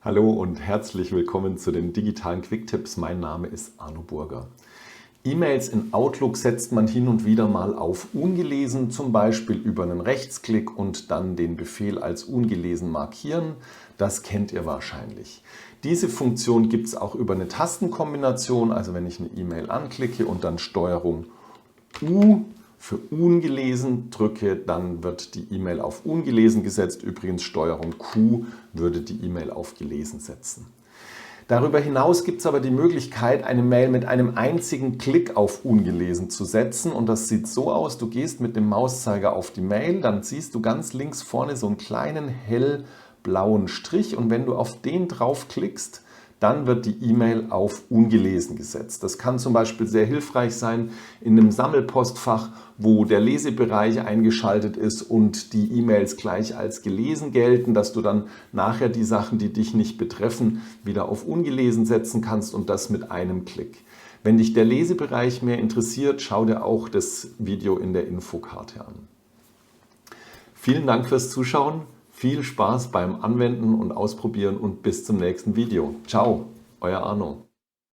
Hallo und herzlich willkommen zu den digitalen Quick-Tipps. Mein Name ist Arno Burger. E-Mails in Outlook setzt man hin und wieder mal auf ungelesen, zum Beispiel über einen Rechtsklick und dann den Befehl als ungelesen markieren. Das kennt ihr wahrscheinlich. Diese Funktion gibt es auch über eine Tastenkombination, also wenn ich eine E-Mail anklicke und dann STRG U für ungelesen drücke, dann wird die E-Mail auf ungelesen gesetzt. Übrigens STRG Q würde die E-Mail auf gelesen setzen. Darüber hinaus gibt es aber die Möglichkeit, eine Mail mit einem einzigen Klick auf ungelesen zu setzen. Und das sieht so aus: Du gehst mit dem Mauszeiger auf die Mail, dann siehst du ganz links vorne so einen kleinen hellblauen Strich und wenn du auf den draufklickst, dann wird die E-Mail auf ungelesen gesetzt. Das kann zum Beispiel sehr hilfreich sein in einem Sammelpostfach, wo der Lesebereich eingeschaltet ist und die E-Mails gleich als gelesen gelten, dass du dann nachher die Sachen, die dich nicht betreffen, wieder auf ungelesen setzen kannst und das mit einem Klick. Wenn dich der Lesebereich mehr interessiert, schau dir auch das Video in der Infokarte an. Vielen Dank fürs Zuschauen. Viel Spaß beim Anwenden und Ausprobieren und bis zum nächsten Video. Ciao, euer Arno.